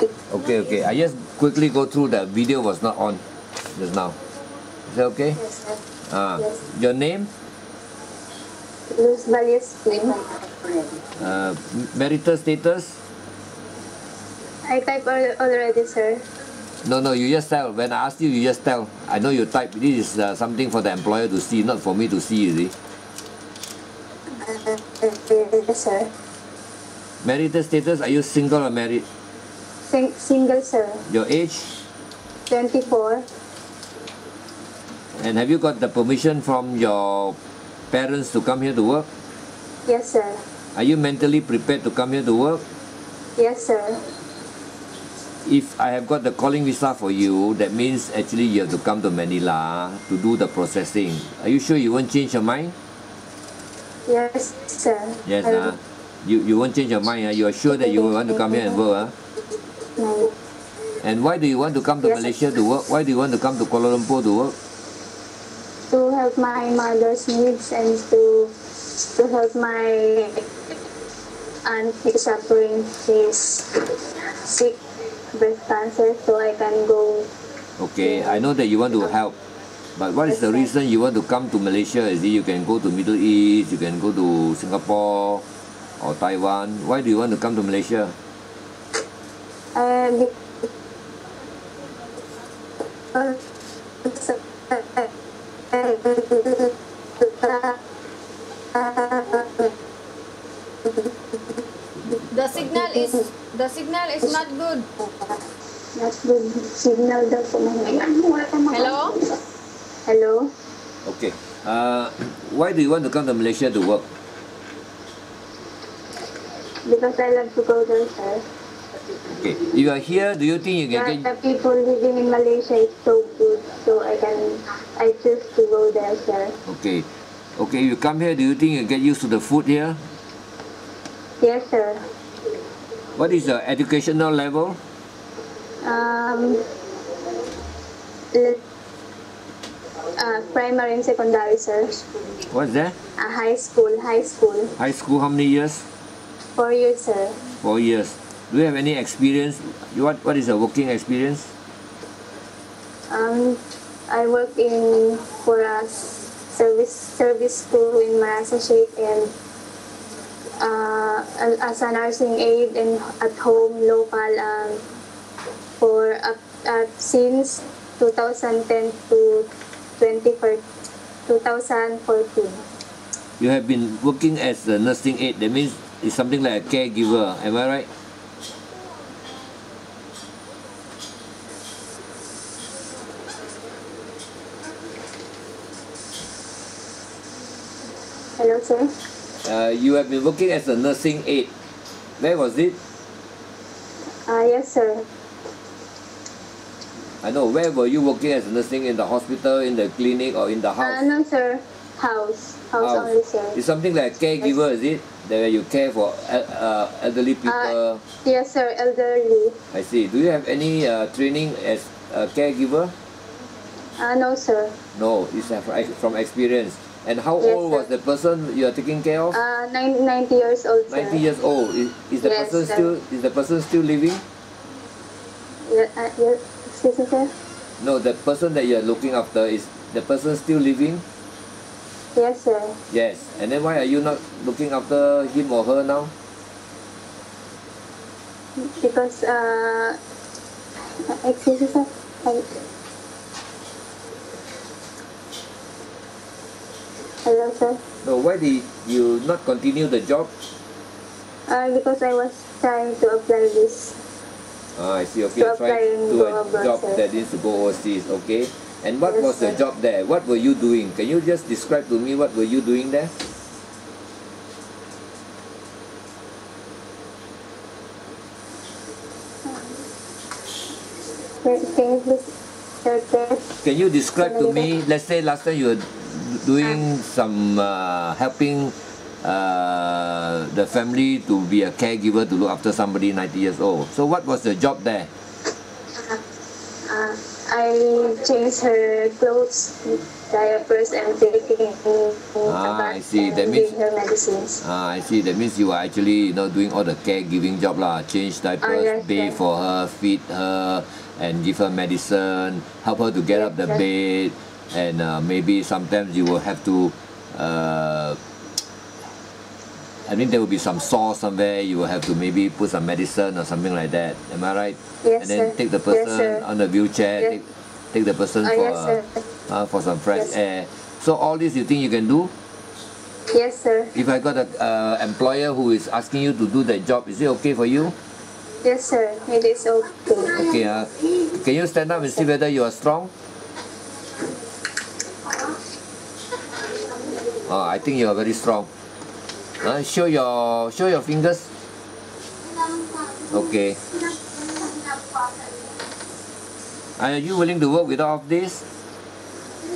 Okay, okay. I just quickly go through. The video was not on just now. Is that okay? Yes, sir. Yes. Your name? Valeespin. Marital status? I type already, sir. No, no. You just tell. When I ask you, you just tell. I know you type. This is something for the employer to see, not for me to see. You see? Yes, sir. Marital status? Are you single or married? Single, sir. Your age? 24. And have you got the permission from your parents to come here to work? Yes, sir. Are you mentally prepared to come here to work? Yes, sir. If I have got the calling visa for you, that means actually you have to come to Manila to do the processing. Are you sure you won't change your mind? Yes, sir. Yes, you won't change your mind. You are sure that you want to come here and work? No. And why do you want to come to Malaysia to work? Why do you want to come to Kuala Lumpur to work? To help my mother's needs and to help my aunt who's suffering his sick breast cancer, so I can go. Okay, I know that you want to help, but what is the reason you want to come to Malaysia? Is it you can go to Middle East, you can go to Singapore or Taiwan? Why do you want to come to Malaysia? The signal is not good. Not good signal daw po. Hello? Hello? Okay. Why do you want to come to Malaysia to work? Because I love to go there, sir. Okay. If you are here, do you think you can The people living in Malaysia is so good, so I choose to go there, sir. Okay. Okay, you come here, do you think you get used to the food here? Yes, sir. What is your educational level? Primary and secondary, sir. What's that? High school. High school, how many years? 4 years, sir. 4 years. Do you have any experience? What is your working experience? I work for a service school in my associate and as a nursing aide and at home local since 2010 to 2014. You have been working as a nursing aide. That means it's something like a caregiver. Am I right? Hello, sir. You have been working as a nursing aide. Where was it? Yes, sir. I know. Where were you working as a nursing? In the hospital, in the clinic, or in the house? No, sir. House only, sir. It's something like a caregiver, is it? That you care for elderly people? Yes, sir. Elderly. I see. Do you have any training as a caregiver? No, sir. No, it's from experience. And how old was the person you are taking care of? 90 years old, sir. 90 years old. Is the person still living? Excuse me, sir? No, the person that you are looking after, is the person still living? Yes, sir. Yes. And then why are you not looking after him or her now? Because excuse me, sir. Hello, sir. No, why did you not continue the job? Because I was trying to apply this. I see. Okay, try to do a job that needs to go overseas. Okay. And what was the job there? What were you doing? Can you just describe to me what were you doing there? Can you describe to me? Let's say last time you were doing some helping the family to be a caregiver to look after somebody 90 years old. So what was the job there? I changed her clothes diapers and taking I bath see. and That means give her medicines. I see. That means you are actually doing all the caregiving job lah. Change diapers, yes, bathe sir. for her, feed her, and give her medicine. Help her to get Yes, up the sir. bed, and maybe sometimes you will have to. I mean, there will be some sore somewhere. You will have to maybe put some medicine or something like that. Am I right? Yes, And then sir. take the Yes, person sir. on the wheelchair. Yes. Take the person Yes, for some fresh Yes. air. So all this you think you can do? Yes, sir. If I got an employer who is asking you to do that job, is it okay for you? Yes, sir. It is okay. Okay. Can you stand up and see whether you are strong? Oh, I think you are very strong. Show your fingers. Okay. Are you willing to work without this?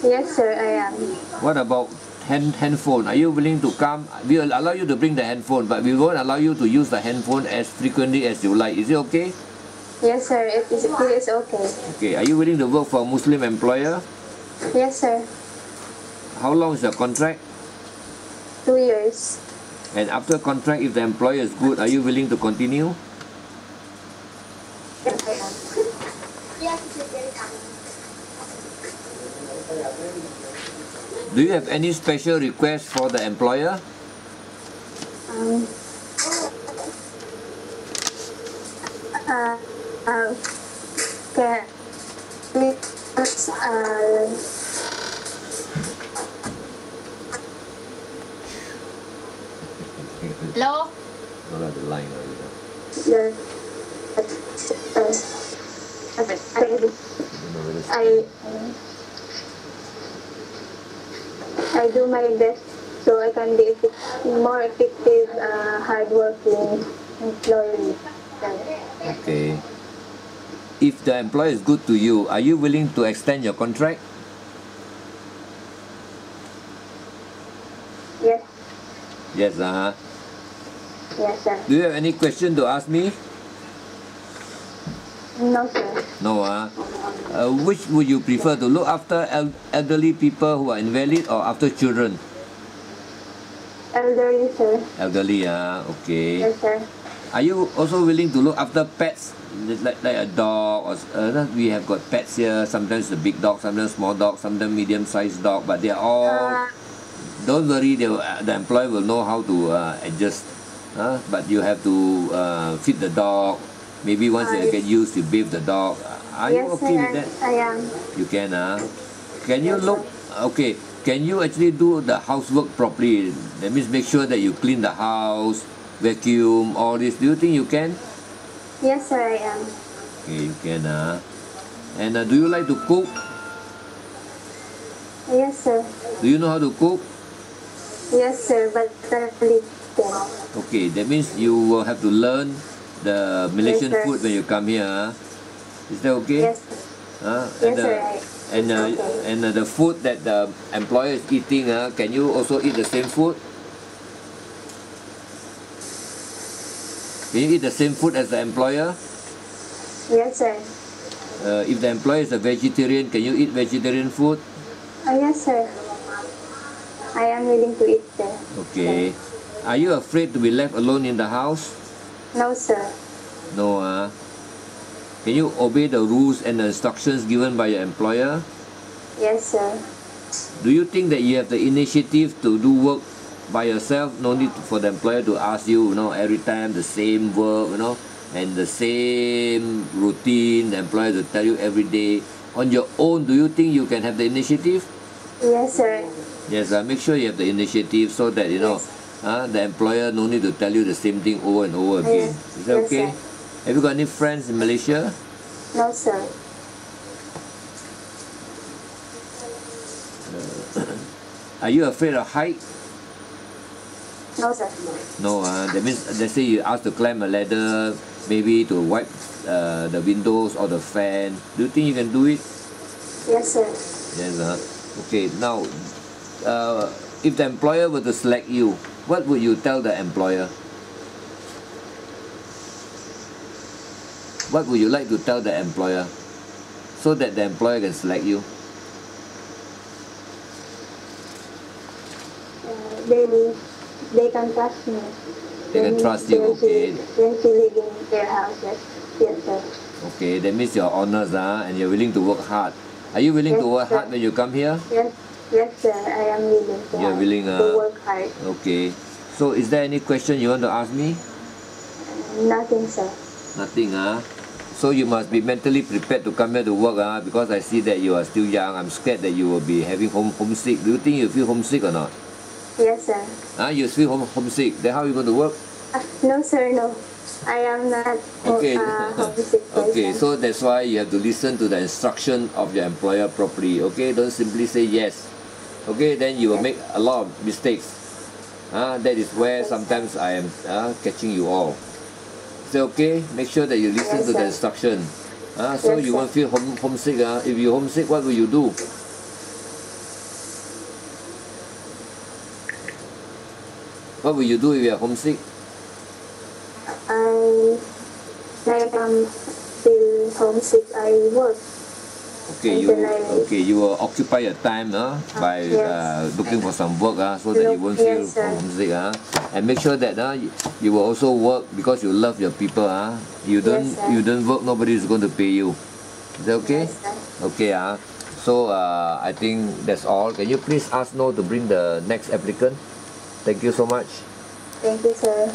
Yes, sir, I am. What about handphone? Are you willing to come? We will allow you to bring the handphone, but we won't allow you to use the handphone as frequently as you like. Is it okay? Yes, sir. It is okay. Okay. Are you willing to work for a Muslim employer? Yes, sir. How long is your contract? 2 years. And after contract, if the employer is good, are you willing to continue? Yes, I am. Do you have any special request for the employer? Um, can please, Hello? No, the line. the, I, I do my best so I can be more effective, hardworking employee. Okay. If the employer is good to you, are you willing to extend your contract? Yes, Yes, yes, sir. Do you have any question to ask me? No, sir. No, which would you prefer, to look after elderly people who are invalid or after children? Elderly, sir. Elderly, okay. Yes, sir. Are you also willing to look after pets, like a dog? Or we have got pets here. Sometimes the big dog, sometimes small dog, sometimes medium-sized dog. But they are all. Don't worry, the employer will know how to adjust. But you have to feed the dog. Maybe once they get used, you bathe the dog. Are you Yes, okay sir, with that? I am. You can, Can you look? Okay. Can you actually do the housework properly? That means make sure that you clean the house, vacuum, all this. Do you think you can? Yes, sir, I am. Okay, you can. And do you like to cook? Yes, sir. Do you know how to cook? Yes, sir, but little. Okay, that means you will have to learn the Malaysian Yes, sir. food when you come here. Is that okay? Yes, And yes, sir. and the food that the employer is eating, can you also eat the same food? Can you eat the same food as the employer? Yes, sir. If the employer is a vegetarian, can you eat vegetarian food? Yes, sir. I am willing to eat there. Okay. Are you afraid to be left alone in the house? No, sir. No, Can you obey the rules and the instructions given by your employer? Yes, sir. Do you think that you have the initiative to do work by yourself? No need for the employer to ask you, every time the same work, and the same routine. The employer will tell you every day. On your own, do you think you can have the initiative? Yes, sir. Yes, make sure you have the initiative so that, Yes. the employer no need to tell you the same thing over and over again. Yes. Is that Yes, okay? sir. Have you got any friends in Malaysia? No, sir. Are you afraid of height? No, sir. No, that means, let's say you ask to climb a ladder, maybe to wipe the windows or the fan. Do you think you can do it? Yes, sir. Yes, okay. Now, if the employer were to select you, what would you tell the employer? What would you like to tell the employer so that the employer can select you? they can trust me. They can trust you, okay. When she live in their house, yes, sir. Okay, that means you're honest, and you're willing to work hard. Are you willing to work hard when you come here? Yes, sir. I am willing You're willing to work hard. Okay. So is there any question you want to ask me? Nothing, sir. Nothing, So you must be mentally prepared to come here to work, because I see that you are still young. I'm scared that you will be having homesick. Do you think you feel homesick or not? Yes, sir. You feel homesick. Then how are you going to work? No, sir, no. I am not Okay. homesick person. Okay, so that's why you have to listen to the instruction of your employer properly. Okay, don't simply say yes. Okay, then you will make a lot of mistakes. That is where sometimes I am catching you all. Is that okay? Make sure that you listen to the instruction. So you won't feel homesick. If you're homesick, what will you do? What will you do if you are homesick? Like I'm still homesick, I work. Okay, you will occupy your time by looking for some work so that you won't feel homesick. And make sure that you will also work because you love your people. You don't work, nobody is going to pay you. Is that okay? Okay. So I think that's all. Can you please ask No to bring the next applicant? Thank you so much. Thank you, sir.